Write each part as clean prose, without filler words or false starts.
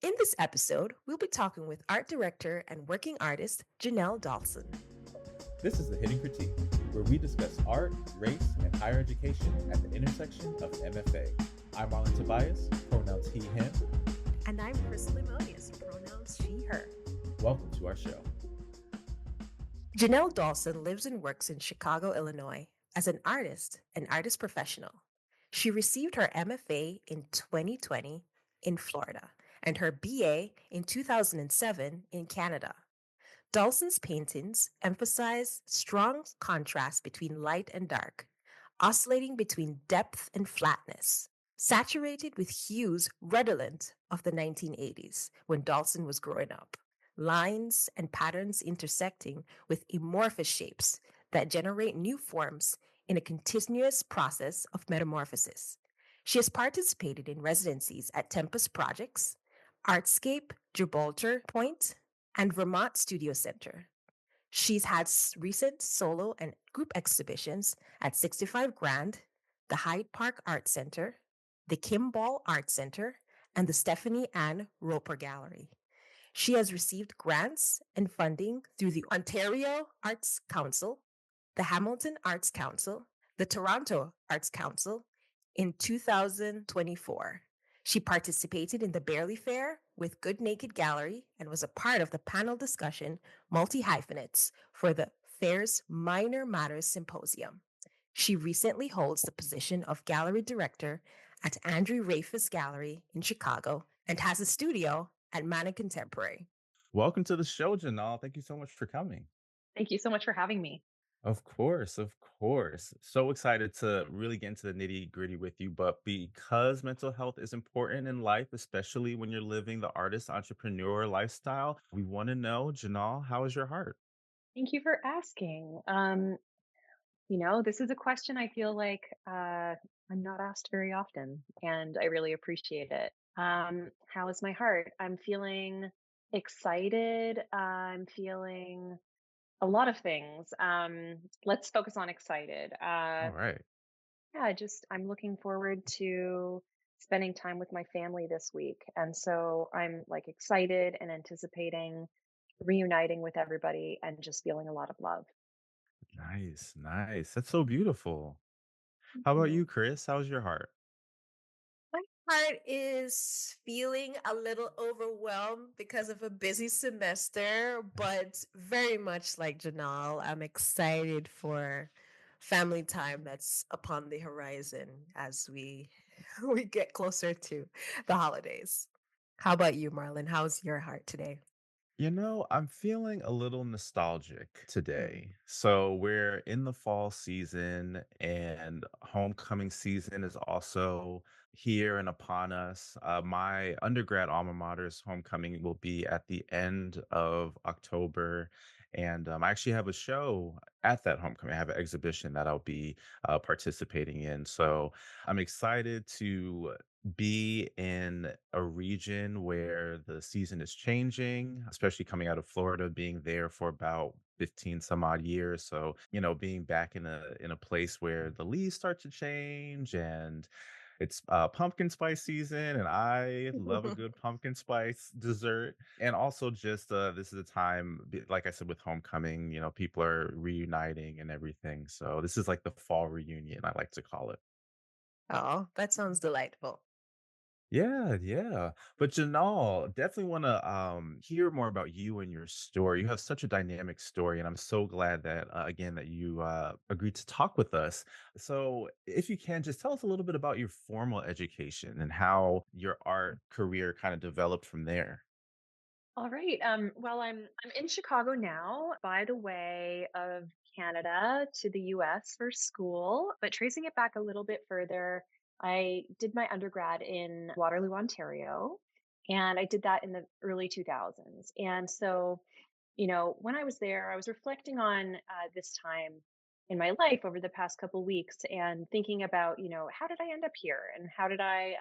In this episode, we'll be talking with art director and working artist Jenal Dolson. This is the Hidden Critique, where we discuss art, race, and higher education at the intersection of MFA. I'm Marlon Tobias, pronouns he, him. And I'm Krystle and Marlon, pronouns she, her. Welcome to our show. Jenal Dolson lives and works in Chicago, Illinois, as an artist and artist professional. She received her MFA in 2020 in Florida and her BA in 2007 in Canada. Dolson's paintings emphasize strong contrast between light and dark, oscillating between depth and flatness, saturated with hues redolent of the 1980s when Dolson was growing up, lines and patterns intersecting with amorphous shapes that generate new forms in a continuous process of metamorphosis. She has participated in residencies at Tempest Projects, Artscape, Gibraltar Point, and Vermont Studio Center. She's had recent solo and group exhibitions at 65 Grand, the Hyde Park Art Center, the Kimball Art Center, and the Stephanie Ann Roper Gallery. She has received grants and funding through the Ontario Arts Council, the Hamilton Arts Council, the Toronto Arts Council in 2024. She participated in the Barely Fair with Good Naked Gallery and was a part of the panel discussion Multi-Hyphenates for the Fair's Minor Matters Symposium. She recently holds the position of gallery director at Andrew Rafus Gallery in Chicago and has a studio at Mana Contemporary. Welcome to the show, Jenal. Thank you so much for coming. Thank you so much for having me. Of course, of course. So excited to really get into the nitty gritty with you. But because mental health is important in life, especially when you're living the artist entrepreneur lifestyle, we want to know, Jenal, how is your heart? Thank you for asking. This is a question I feel like I'm not asked very often, and I really appreciate it. How is my heart? I'm feeling excited. I'm feeling a lot of things. Let's focus on excited. All right. Yeah, I'm looking forward to spending time with my family this week. And so I'm like excited and anticipating reuniting with everybody and just feeling a lot of love. Nice, nice. That's so beautiful. How about Mhm. you, Chris? How's your heart? My heart is feeling a little overwhelmed because of a busy semester, but very much like Janal, I'm excited for family time that's upon the horizon as we we get closer to the holidays. How about you, Marlon? How's your heart today? I'm feeling a little nostalgic Mm. today. So we're in the fall season, and homecoming season is also here and upon us. My undergrad alma mater's homecoming will be at the end of October. And I actually have a show at that homecoming. I have an exhibition that I'll be participating in. So I'm excited to be in a region where the season is changing, especially coming out of Florida, being there for about 15 some odd years. So, being back in a place where the leaves start to change and it's pumpkin spice season, and I love a good pumpkin spice dessert. And also, just this is a time, like I said, with homecoming, people are reuniting and everything. So, this is like the fall reunion, I like to call it. Oh, that sounds delightful. Yeah, yeah. But Janal, definitely want to hear more about you and your story. You have such a dynamic story, and I'm so glad that again that you agreed to talk with us. So, if you can, just tell us a little bit about your formal education and how your art career kind of developed from there. All right. Well, I'm in Chicago now, by the way of Canada to the US for school, but tracing it back a little bit further, I did my undergrad in Waterloo, Ontario, and I did that in the early 2000s. And so, when I was there, I was reflecting on this time in my life over the past couple weeks and thinking about, how did I end up here and how did I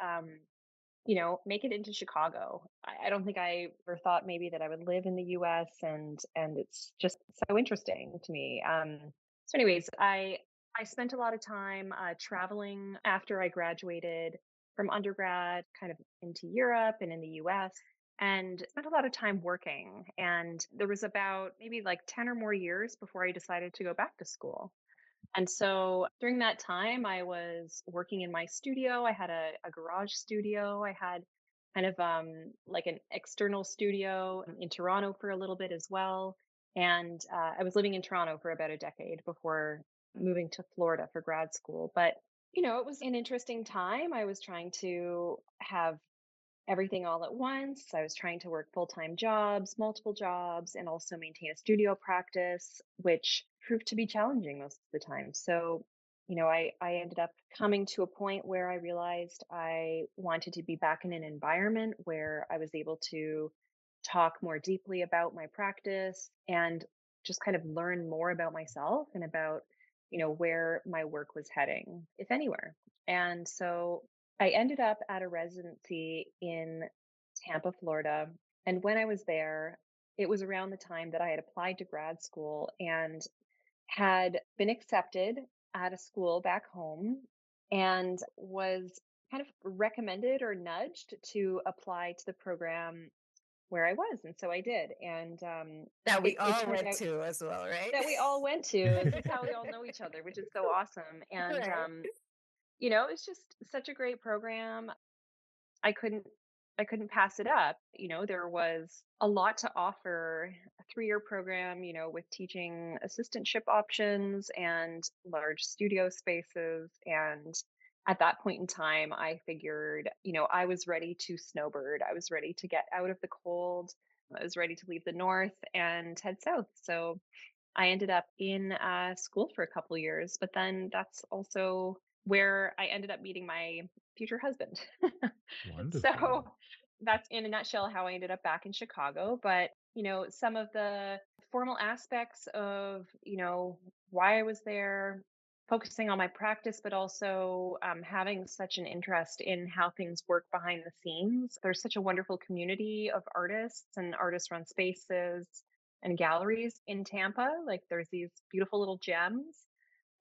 make it into Chicago. I don't think I ever thought maybe that I would live in the US, and it's just so interesting to me. So anyways, I spent a lot of time traveling after I graduated from undergrad, kind of into Europe and in the US. and spent a lot of time working. And there was about maybe like 10 or more years before I decided to go back to school. And so during that time, I was working in my studio. I had a garage studio. I had kind of like an external studio in Toronto for a little bit as well. And I was living in Toronto for about a decade before moving to Florida for grad school. But, it was an interesting time. I was trying to have everything all at once. I was trying to work full-time jobs, multiple jobs, and also maintain a studio practice, which proved to be challenging most of the time. So, I ended up coming to a point where I realized I wanted to be back in an environment where I was able to talk more deeply about my practice and just kind of learn more about myself and about, where my work was heading, if anywhere. And so I ended up at a residency in Tampa, Florida. And when I was there, it was around the time that I had applied to grad school and had been accepted at a school back home and was kind of recommended or nudged to apply to the program where I was. And so I did. And That we it all turned went out to as well, right? that we all went to. This is how we all know each other, which is so awesome. And, Right. it's just such a great program. I couldn't I couldn't pass it up. There was a lot to offer, a 3-year program, with teaching assistantship options and large studio spaces. And at that point in time, I figured, I was ready to snowbird. I was ready to get out of the cold. I was ready to leave the north and head south. So I ended up in school for a couple years, but then that's also where I ended up meeting my future husband. So Wonderful. that's in a nutshell how I ended up back in Chicago. But, some of the formal aspects of, why I was there, focusing on my practice, but also having such an interest in how things work behind the scenes. There's such a wonderful community of artists and artist run spaces and galleries in Tampa. Like there's these beautiful little gems.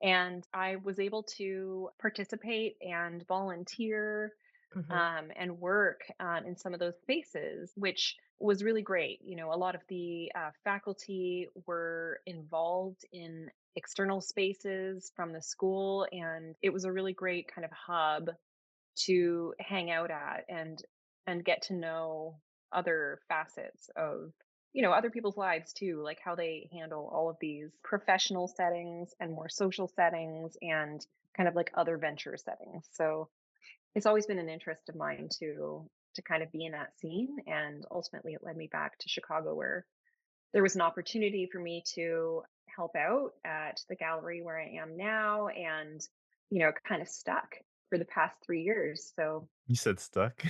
And I was able to participate and volunteer Mhm. and work in some of those spaces, which was really great. A lot of the faculty were involved in external spaces from the school, and it was a really great kind of hub to hang out at and get to know other facets of other people's lives too, like how they handle all of these professional settings and more social settings and kind of like other venture settings. So it's always been an interest of mine to kind of be in that scene, and ultimately it led me back to Chicago where there was an opportunity for me to help out at the gallery where I am now, and kind of stuck for the past 3 years. So You said stuck?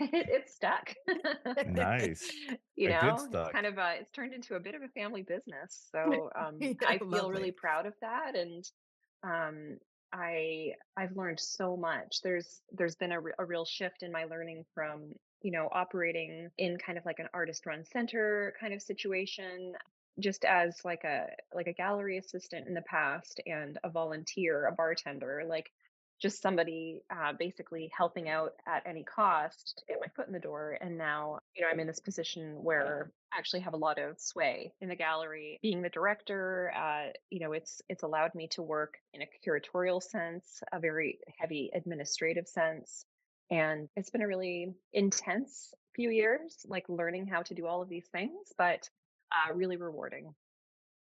it's stuck. Nice. A good It's kind stuck. of it's turned into a bit of a family business. So Yeah, I feel really lovely. proud of that, and um, I've learned so much. There's been a real shift in my learning from operating in kind of like an artist run center kind of situation, just as like a gallery assistant in the past and a volunteer, a bartender, like just somebody basically helping out at any cost to get my foot in the door. And now, I'm in this position where I actually have a lot of sway in the gallery. Being the director, it's allowed me to work in a curatorial sense, a very heavy administrative sense. And it's been a really intense few years, like learning how to do all of these things, but really rewarding.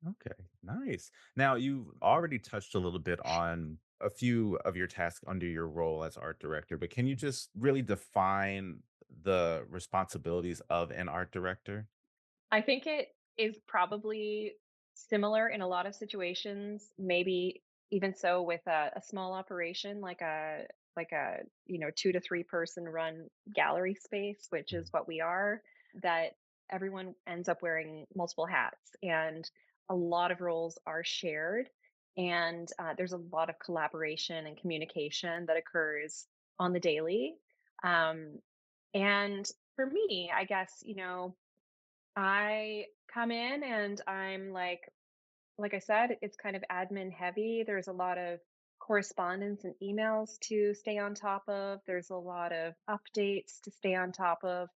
Okay, nice. Now, you already touched a little bit on a few of your tasks under your role as art director, but can you just really define the responsibilities of an art director? I think it is probably similar in a lot of situations, maybe even so with a small operation like a 2 to 3 person run gallery space, which is what we are, that everyone ends up wearing multiple hats and a lot of roles are shared, and there's a lot of collaboration and communication that occurs on the daily. Um, and for me, I guess, I come in and I'm like I said, it's kind of admin heavy. There's a lot of correspondence and emails to stay on top of. There's a lot of updates to stay on top of.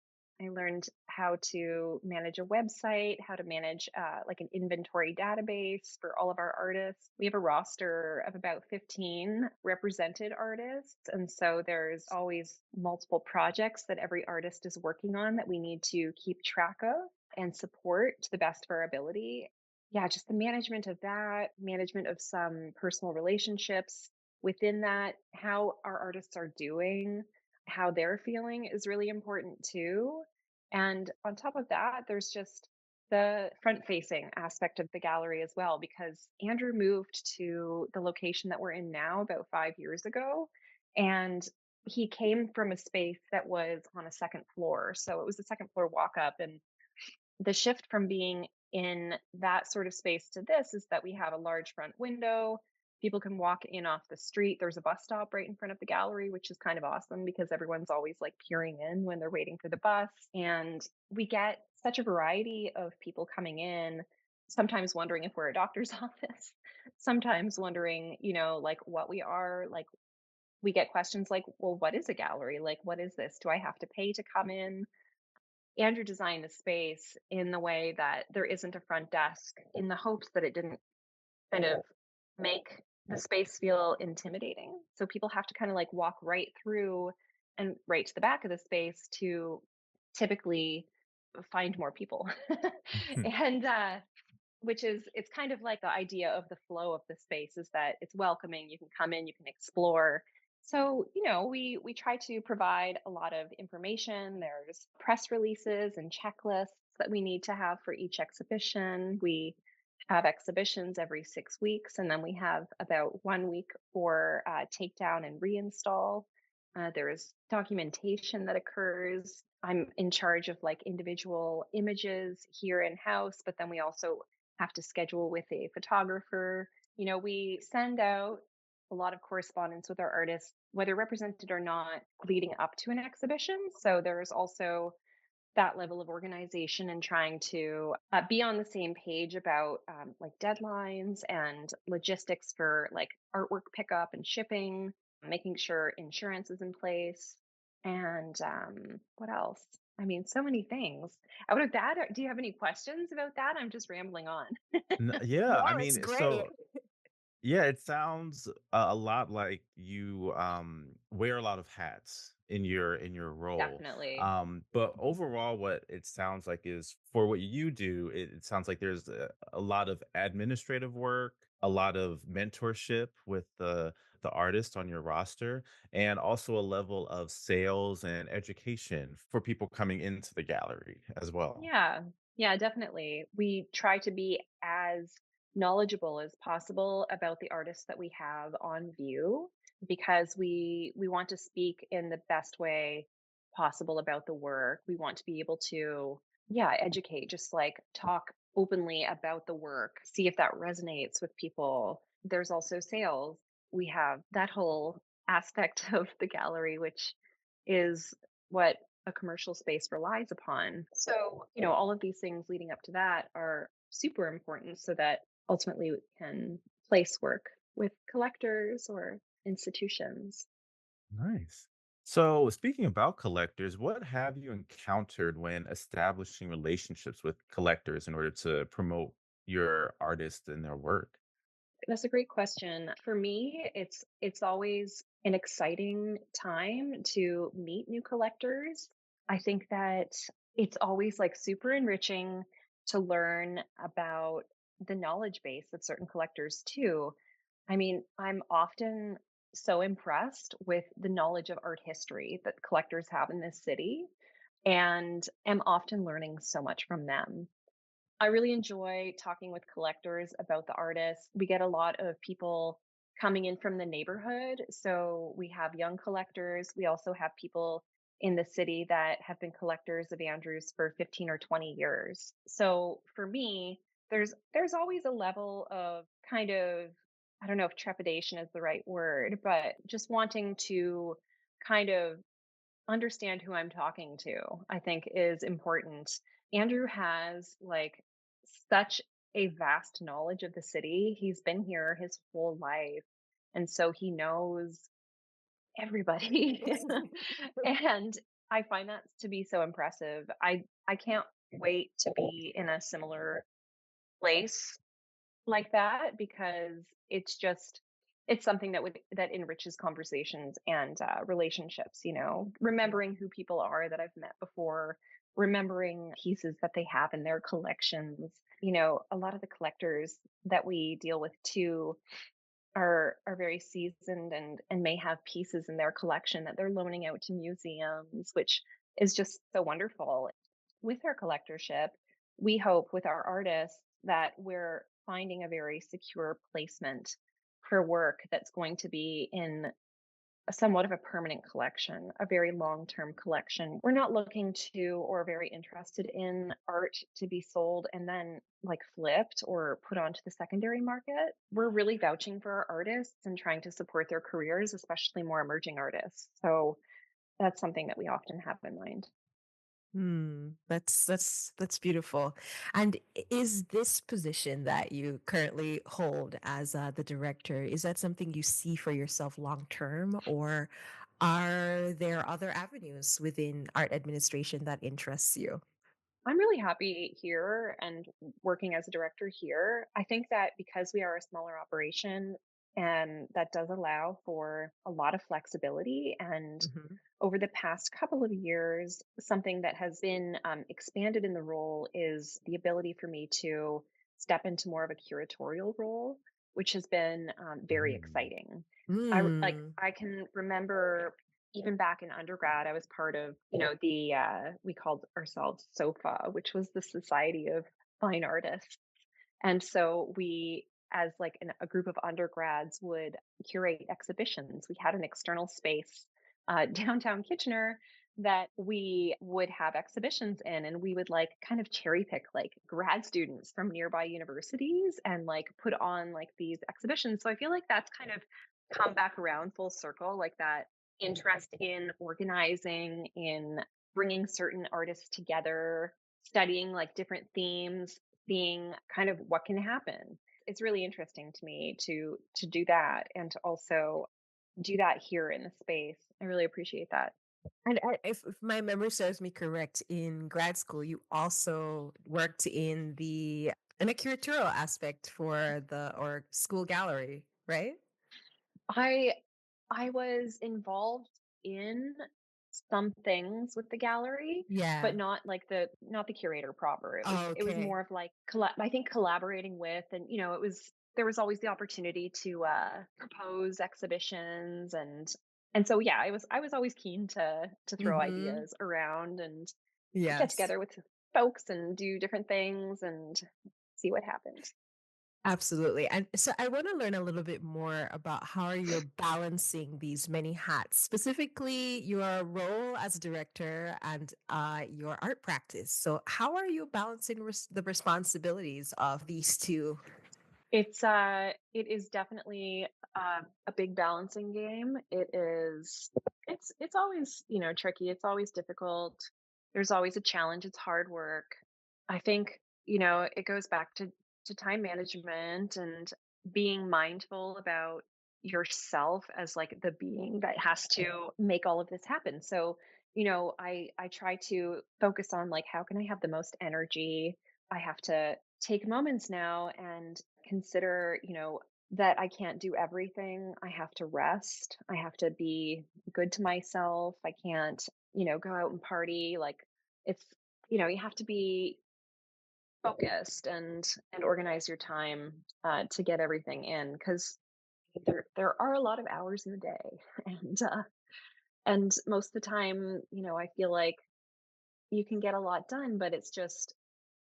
I learned how to manage a website, how to manage like an inventory database for all of our artists. We have a roster of about 15 represented artists. And so there's always multiple projects that every artist is working on that we need to keep track of and support to the best of our ability. Yeah, just the management of that, management of some personal relationships within that, how our artists are doing, how they're feeling is really important too. And on top of that, there's just the front facing aspect of the gallery as well, because Andrew moved to the location that we're in now about 5 years ago. And he came from a space that was on a second floor. So it was a second floor walk up. And the shift from being in that sort of space to this is that we have a large front window. People can walk in off the street. There's a bus stop right in front of the gallery, which is kind of awesome because everyone's always like peering in when they're waiting for the bus. And we get such a variety of people coming in, sometimes wondering if we're a doctor's office, sometimes wondering, like what we are. Like we get questions like, well, what is a gallery? Like, what is this? Do I have to pay to come in? Andrew designed the space in the way that there isn't a front desk in the hopes that it didn't kind of make the space feel intimidating. So people have to kind of like walk right through and right to the back of the space to typically find more people. And which is, it's kind of like the idea of the flow of the space is that it's welcoming, you can come in, you can explore. So, we try to provide a lot of information. There's press releases and checklists that we need to have for each exhibition. We have exhibitions every 6 weeks, and then we have about 1 week for takedown and reinstall. There is documentation that occurs. I'm in charge of like individual images here in house, but then we also have to schedule with a photographer. We send out a lot of correspondence with our artists, whether represented or not, leading up to an exhibition. So there's also that level of organization and trying to be on the same page about like deadlines and logistics for like artwork pickup and shipping, making sure insurance is in place. And what else? I mean, so many things. Out of that, do you have any questions about that? I'm just rambling on. Yeah, I No, it's mean, great. yeah, it sounds a lot like you wear a lot of hats in your role. Definitely. But overall, what it sounds like is for what you do, it sounds like there's a lot of administrative work, a lot of mentorship with the artist on your roster, and also a level of sales and education for people coming into the gallery as well. Yeah, yeah, definitely. We try to be as knowledgeable as possible about the artists that we have on view because we want to speak in the best way possible about the work. We want to be able to, yeah, educate, just like talk openly about the work, see if that resonates with people. There's also sales. We have that whole aspect of the gallery, which is what a commercial space relies upon. So, all of these things leading up to that are super important so that ultimately we can place work with collectors or institutions. Nice. So, speaking about collectors, what have you encountered when establishing relationships with collectors in order to promote your artists and their work? That's a great question. For me, it's always an exciting time to meet new collectors. I think that it's always like super enriching to learn about the knowledge base of certain collectors too. I mean, I'm often so impressed with the knowledge of art history that collectors have in this city and am often learning so much from them. I really enjoy talking with collectors about the artists. We get a lot of people coming in from the neighborhood. So we have young collectors. We also have people in the city that have been collectors of Andrews for 15 or 20 years. So for me, there's always a level of kind of, I don't know if trepidation is the right word, but just wanting to kind of understand who I'm talking to, I think is important. Andrew has like such a vast knowledge of the city. He's been here his whole life. And so he knows everybody. And I find that to be so impressive. I can't wait to be in a similar place like that, because it's something that enriches conversations and relationships, remembering who people are that I've met before, remembering pieces that they have in their collections. A lot of the collectors that we deal with too are very seasoned and may have pieces in their collection that they're loaning out to museums, which is just so wonderful. With our collectorship, we hope with our artists that we're finding a very secure placement for work that's going to be in somewhat of a permanent collection, a very long-term collection. We're not looking to or very interested in art to be sold and then like flipped or put onto the secondary market. We're really vouching for our artists and trying to support their careers, especially more emerging artists. So that's something that we often have in mind. That's beautiful. And is this position that you currently hold as the director, is that something you see for yourself long term, or are there other avenues within art administration that interests you? I'm really happy here and working as a director here. I think that because we are a smaller operation, and that does allow for a lot of flexibility. And Hmm. over the past couple of years, something that has been expanded in the role is the ability for me to step into more of a curatorial role, which has been very Mm. exciting. Mm. I can remember even back in undergrad, I was part of, the we called ourselves SOFA, which was the Society of Fine Artists. And so we, as like a group of undergrads, would curate exhibitions. We had an external space downtown Kitchener that we would have exhibitions in, and we would like kind of cherry pick like grad students from nearby universities and like put on like these exhibitions. So I feel like that's kind of come back around full circle, like that interest in organizing, in bringing certain artists together, studying like different themes, seeing kind of what can happen. It's really interesting to me to do that and to also do that here in the space. I really appreciate that. And if my memory serves me correct, in grad school, you also worked in a curatorial aspect for the or school gallery, right? I I was involved in some things with the gallery, but Yeah. not the curator proper. It was Okay. more of like I think collaborating with, and there was always the opportunity to propose exhibitions, and so yeah, I was always keen to throw Mm-hmm. ideas around and get Yes. together with folks and do different things and see what happened. Absolutely. And so I want to learn a little bit more about how you're balancing these many hats, specifically your role as a director and your art practice. So how are you balancing the responsibilities of these two? It is definitely a big balancing game. It's always, tricky. It's always difficult. There's always a challenge. It's hard work. I think, it goes back to time management and being mindful about yourself as like the being that has to make all of this happen. So, I try to focus on like how can I have the most energy. I have to take moments now and consider, that I can't do everything. I have to rest. I have to be good to myself. I can't, go out and party. Like it's, you have to be focused and organize your time to get everything in, because there are a lot of hours in the day, and most of the time, I feel like you can get a lot done, but it's just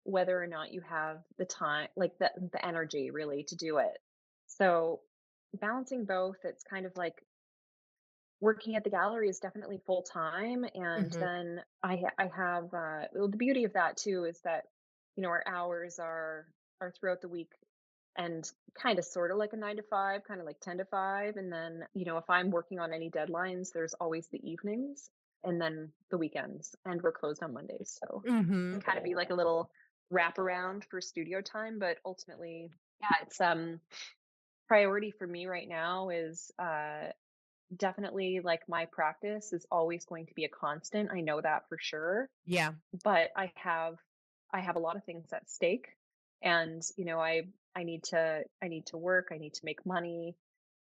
whether or not you have the time, like the energy really to do it. So balancing both, it's kind of like working at the gallery is definitely full time, and Hmm. then I have well, the beauty of that too is that our hours are throughout the week, and kind of sort of like a 9 to 5, kind of like 10 to 5, and then if I'm working on any deadlines, there's always the evenings and then the weekends, and we're closed on Mondays, so it Hmm. can kind of be like a little wraparound for studio time. But ultimately, yeah, it's priority for me right now is definitely like my practice is always going to be a constant. I know that for sure. Yeah. But I have a lot of things at stake. And, I need to work, I need to make money,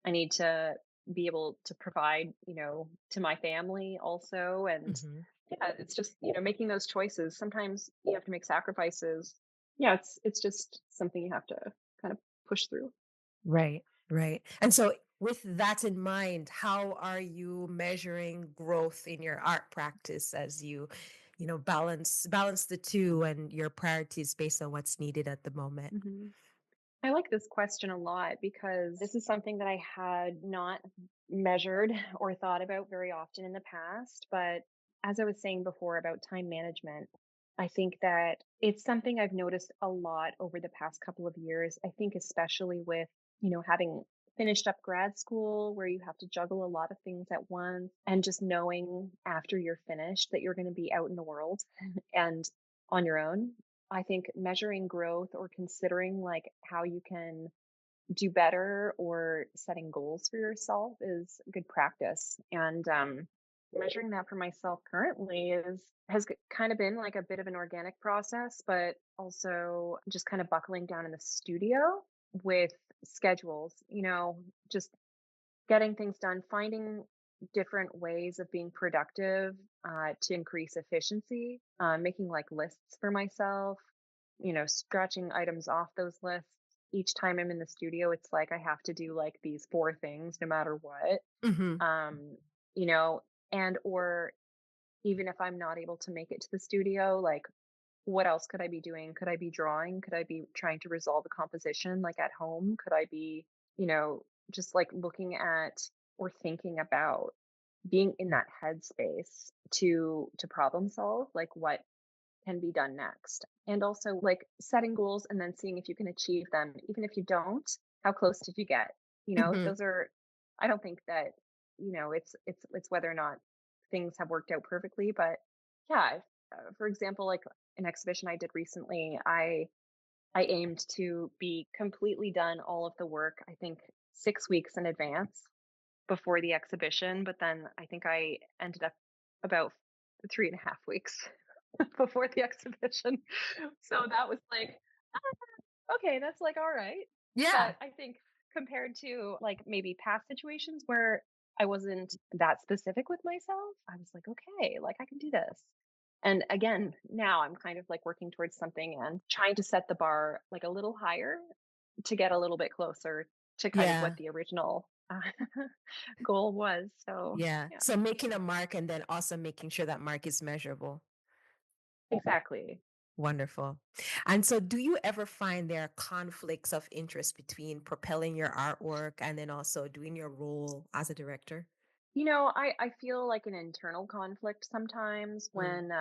I need to be able to provide, to my family also. And Hmm. yeah, it's just, making those choices. Sometimes you have to make sacrifices. Yeah, it's just something you have to kind of push through. Right, right. And so, with that in mind, how are you measuring growth in your art practice as you balance the two and your priorities based on what's needed at the moment? Mhm. I like this question a lot because this is something that I had not measured or thought about very often in the past. But as I was saying before about time management, I think that it's something I've noticed a lot over the past couple of years. I think, especially with, having finished up grad school where you have to juggle a lot of things at once, and just knowing after you're finished that you're going to be out in the world and on your own. I think measuring growth or considering like how you can do better or setting goals for yourself is good practice. And measuring that for myself currently kind of been like a bit of an organic process, but also just kind of buckling down in the studio with schedules, just getting things done, finding different ways of being productive to increase efficiency, making like lists for myself, scratching items off those lists. Each time I'm in the studio, it's like I have to do like these four things no matter what. Hmm. Um, you know, and or even if I'm not able to make it to the studio, like what else could I be doing? Could I be drawing? Could I be trying to resolve a composition like at home? Could I be, you know, just like looking at or thinking about being in that headspace to problem solve, like what can be done next? And also like setting goals and then seeing if you can achieve them. Even if you don't, how close did you get? Hmm. Those are, I don't think that, it's whether or not things have worked out perfectly, but yeah, for example, like an exhibition I did recently, I aimed to be completely done all of the work, I think 6 weeks in advance before the exhibition, but then I think I ended up about 3.5 weeks before the exhibition. So that was like, okay, that's like all right. Yeah. But I think compared to like maybe past situations where I wasn't that specific with myself, I was like, okay, like I can do this. And again, now I'm kind of like working towards something and trying to set the bar like a little higher to get a little bit closer to kind of what Yeah. the original goal was. So, Yeah. yeah, So, making a mark and then also making sure that mark is measurable. exactly. Wonderful. And so, do you ever find there are conflicts of interest between propelling your artwork and then also doing your role as a director? I feel like an internal conflict sometimes Mm. when,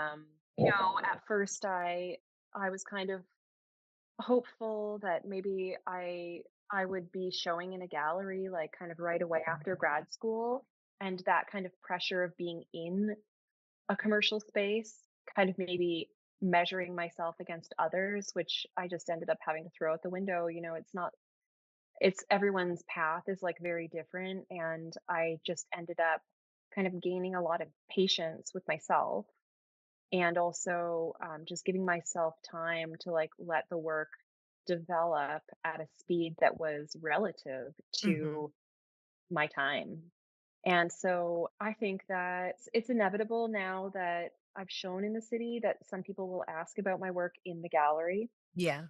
at first I was kind of hopeful that maybe I would be showing in a gallery like kind of right away after grad school, and that kind of pressure of being in a commercial space, kind of maybe measuring myself against others, which I just ended up having to throw out the window. It's not, it's everyone's path is like very different. And I just ended up kind of gaining a lot of patience with myself, and also just giving myself time to like let the work develop at a speed that was relative Hmm. to my time. And so I think that it's inevitable now that I've shown in the city that some people will ask about my work in the gallery. Yeah.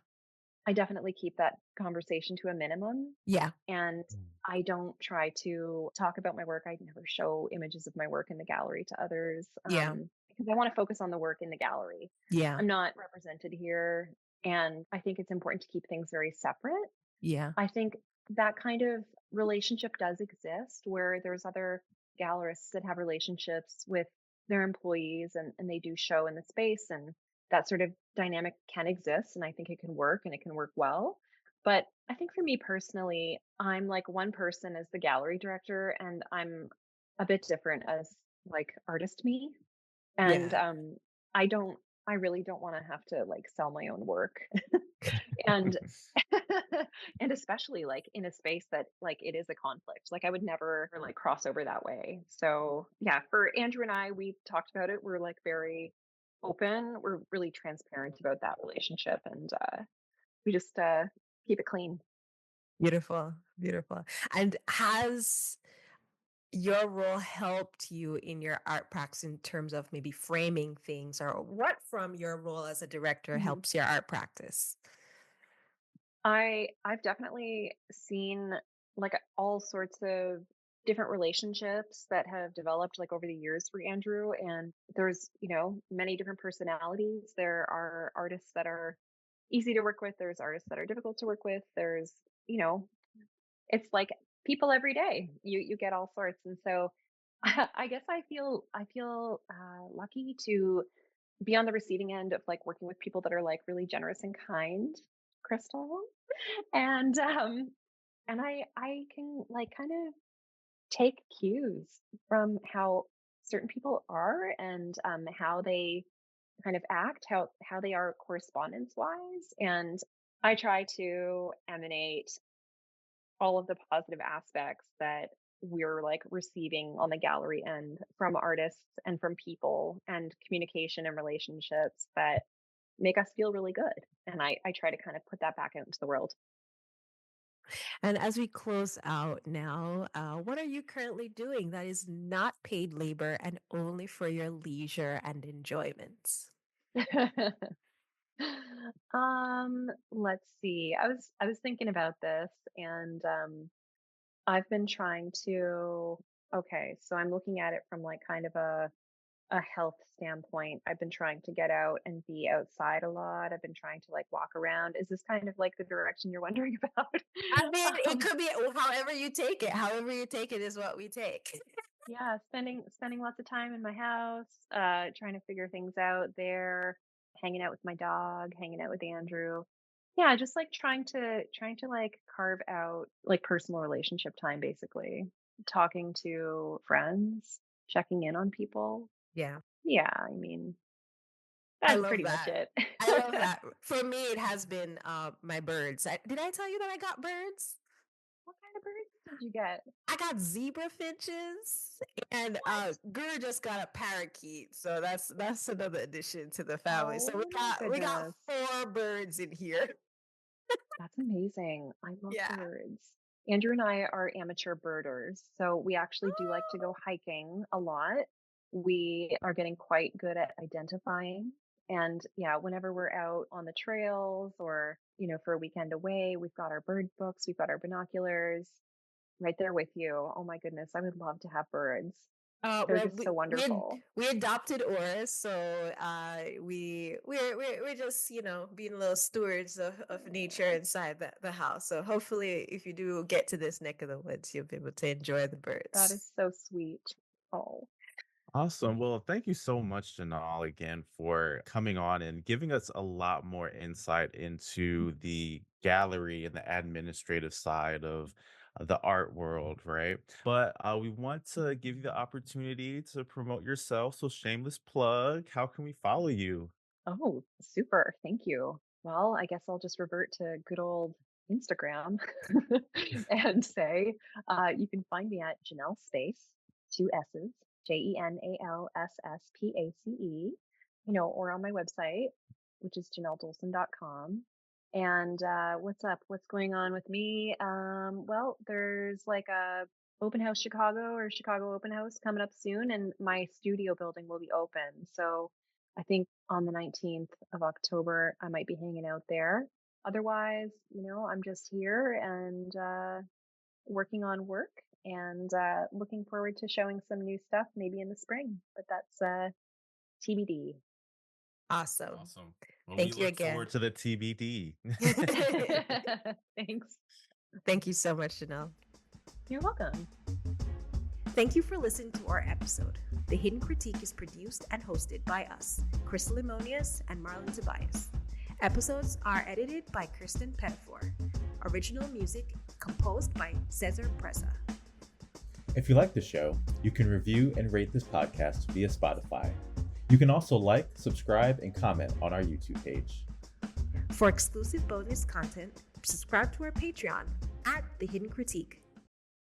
I definitely keep that conversation to a minimum. Yeah. And I don't try to talk about my work. I never show images of my work in the gallery to others, Yeah. because I want to focus on the work in the gallery. Yeah. I'm not represented here. And I think it's important to keep things very separate. Yeah. I think that kind of relationship does exist where there's other gallerists that have relationships with their employees, and they do show in the space, and that sort of dynamic can exist, and I think it can work and it can work well. But I think for me personally, I'm like one person as the gallery director, and I'm a bit different as like artist me. And Yeah. I don't I really don't want to have to like sell my own work. And and especially like in a space that like it is a conflict. Like I would never like cross over that way. So yeah, for Andrew and I, we've talked about it. We're like very open. We're really transparent about that relationship, and we just keep it clean. Beautiful, beautiful. And has your role helped you in your art practice in terms of maybe framing things, or what from your role as a director Mhm. helps your art practice? I've definitely seen like all sorts of different relationships that have developed like over the years for Andrew, and there's, you know, many different personalities. There are artists that are easy to work with, there's artists that are difficult to work with. There's, you know, it's like people every day. You get all sorts. And so I guess I feel lucky to be on the receiving end of like working with people that are like really generous and kind, Krystle. And I can like kind of take cues from how certain people are, and how they kind of act, how they are correspondence wise. And I try to emanate all of the positive aspects that we're like receiving on the gallery end from artists and from people, and communication and relationships that make us feel really good. And I try to kind of put that back out into the world. And as we close out now, what are you currently doing that is not paid labor and only for your leisure and enjoyment? Let's see. I was thinking about this, and I've been trying to, okay, so I'm looking at it from like kind of a health standpoint. I've been trying to get out and be outside a lot. I've been trying to like walk around. Is this kind of like the direction you're wondering about? I mean, it um, could be however you take it. However you take it is what we take. yeah, spending lots of time in my house, trying to figure things out there, hanging out with my dog, hanging out with Andrew. Yeah, just like trying to like carve out like personal relationship time, basically. Talking to friends, checking in on people. Yeah, Yeah, I mean, I that's love pretty much that. it. I love that. For me, it has been my birds. Did I tell you that I got birds? What kind of birds did you get? I got zebra finches, and What? Guru just got a parakeet. So that's another addition to the family. So Oh my we got goodness. 4 birds in here. That's amazing. I love Yeah. birds. Andrew and I are amateur birders, so we actually do like to go hiking a lot. We are getting quite good at identifying. And yeah, whenever we're out on the trails or, you know, for a weekend away, we've got our bird books, we've got our binoculars right there with you. Oh my goodness, I would love to have birds. They're Well, just so wonderful. we adopted Oris, so we're just being little stewards of nature inside the house. So hopefully, if you do get to this neck of the woods, you'll be able to enjoy the That is birds. so sweet. Oh. Awesome. Well, thank you so much, Janal, again for coming on and giving us a lot more insight into the gallery and the administrative side of the art world, right? But we want to give you the opportunity to promote yourself. So, shameless plug. How can we follow you? Oh, super. Thank you. Well, I guess I'll just revert to good old Instagram and say you can find me at Janelle Space, two S's, JenalSSPACE, you know, or on my website, which is janeldolson.com. And what's up? What's going on with me? Well, there's like a open house Chicago or Chicago open house coming up soon, and my studio building will be open. So I think on the 19th of October, I might be hanging out there. Otherwise, you know, I'm just here and working on work, and looking forward to showing some new stuff maybe in the spring. But that's TBD. Awesome. Awesome. Well, we Thank you look again. forward to the TBD. Thanks. Thank you so much, Janelle. You're welcome. Thank you for listening to our episode. The Hidden Critique is produced and hosted by us, Krystle and Lemonias and Marlon Tobias. Episodes are edited by Kirsten Pettifor. Original music composed by Cesar Presa. If you like the show, you can review and rate this podcast via Spotify. You can also like, subscribe, and comment on our YouTube page. For For exclusive bonus content, subscribe to our Patreon at The Hidden Critique.